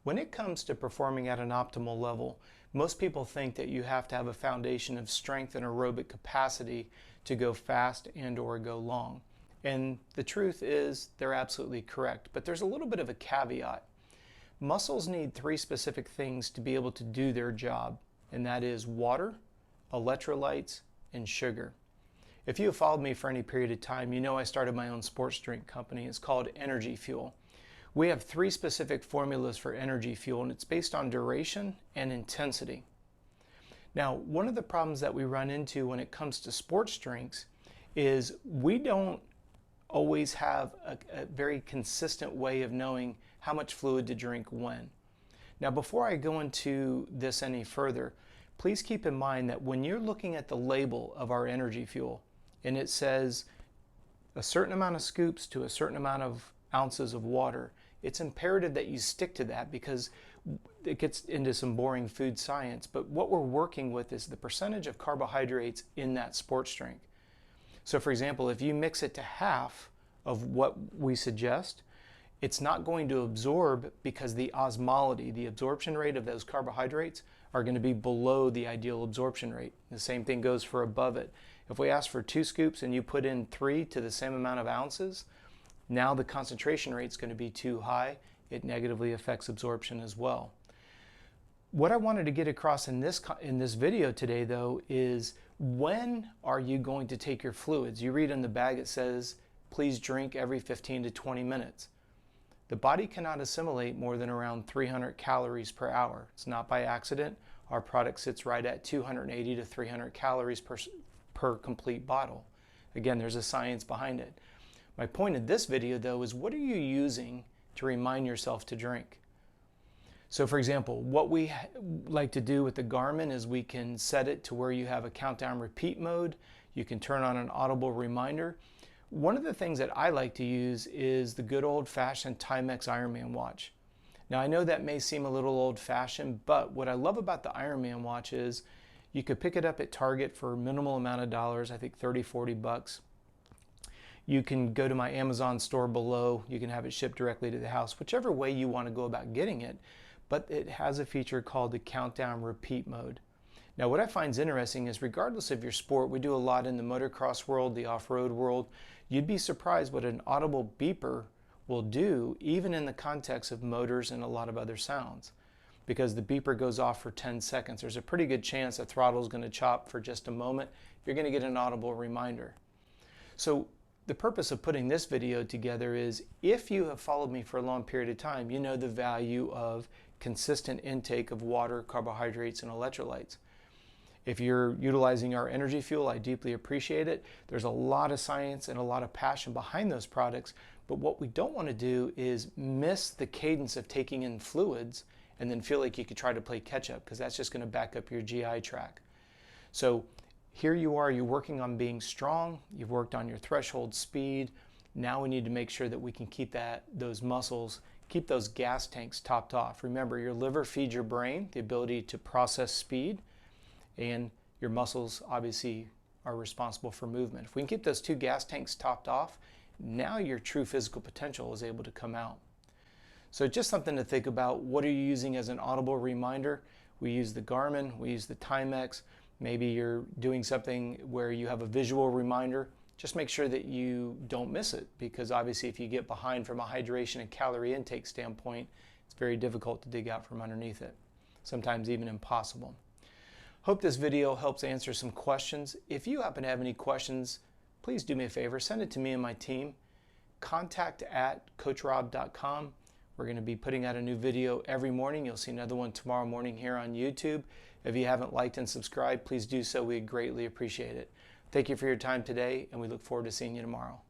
When it comes to performing at an optimal level, most people think that you have to have a foundation of strength and aerobic capacity to go fast and or go long. And the truth is they're absolutely correct, but there's a little bit of a caveat. Muscles need three specific things to be able to do their job, and that is water, electrolytes, and sugar. If you have followed me for any period of time, you know I started my own sports drink company. It's called Energy Fuel. We have three specific formulas for energy fuel, and it's based on duration and intensity. Now, one of the problems that we run into when it comes to sports drinks is we don't always have a very consistent way of knowing how much fluid to drink when. Now, before I go into this any further, please keep in mind that when you're looking at the label of our energy fuel and it says a certain amount of scoops to a certain amount of ounces of water, it's imperative that you stick to that because it gets into some boring food science. But what we're working with is the percentage of carbohydrates in that sports drink. So for example, if you mix it to half of what we suggest, it's not going to absorb because the osmolality, the absorption rate of those carbohydrates, are going to be below the ideal absorption rate. The same thing goes for above it. If we ask for 2 scoops and you put in 3 to the same amount of ounces, now the concentration rate is going to be too high. It negatively affects absorption as well. What I wanted to get across in this video today, though, is when are you going to take your fluids? You read in the bag it says, please drink every 15 to 20 minutes. The body cannot assimilate more than around 300 calories per hour. It's not by accident. Our product sits right at 280 to 300 calories per complete bottle. Again, there's a science behind it. My point in this video, though, is what are you using to remind yourself to drink? So for example, what we like to do with the Garmin is we can set it to where you have a countdown repeat mode. You can turn on an audible reminder. One of the things that I like to use is the good old-fashioned Timex Ironman watch. Now I know that may seem a little old-fashioned, but what I love about the Ironman watch is you could pick it up at Target for a minimal amount of dollars, I think 30, 40 bucks. You can go to my Amazon store below. You can have it shipped directly to the house, whichever way you want to go about getting it. But it has a feature called the countdown repeat mode. Now what I find is interesting is regardless of your sport, we do a lot in the motocross world, the off-road world, you'd be surprised what an audible beeper will do even in the context of motors and a lot of other sounds. Because the beeper goes off for 10 seconds. There's a pretty good chance the throttle is going to chop for just a moment. You're going to get an audible reminder. So the purpose of putting this video together is if you have followed me for a long period of time, you know the value of consistent intake of water, carbohydrates, and electrolytes. If you're utilizing our energy fuel, I deeply appreciate it. There's a lot of science and a lot of passion behind those products, but what we don't want to do is miss the cadence of taking in fluids and then feel like you could try to play catch up because that's just going to back up your GI tract. So here you are, you're working on being strong, you've worked on your threshold speed. Now we need to make sure that we can keep those muscles, keep those gas tanks topped off. Remember, your liver feeds your brain the ability to process speed, and your muscles obviously are responsible for movement. If we can keep those 2 gas tanks topped off, now your true physical potential is able to come out. So just something to think about. What are you using as an audible reminder? We use the Garmin, we use the Timex. Maybe you're doing something where you have a visual reminder. Just make sure that you don't miss it because obviously if you get behind from a hydration and calorie intake standpoint, it's very difficult to dig out from underneath it. Sometimes even impossible. Hope this video helps answer some questions. If you happen to have any questions, please do me a favor, send it to me and my team. contact@coachrobb.com. We're going to be putting out a new video every morning. You'll see another one tomorrow morning here on YouTube. If you haven't liked and subscribed, please do so. We greatly appreciate it. Thank you for your time today, and we look forward to seeing you tomorrow.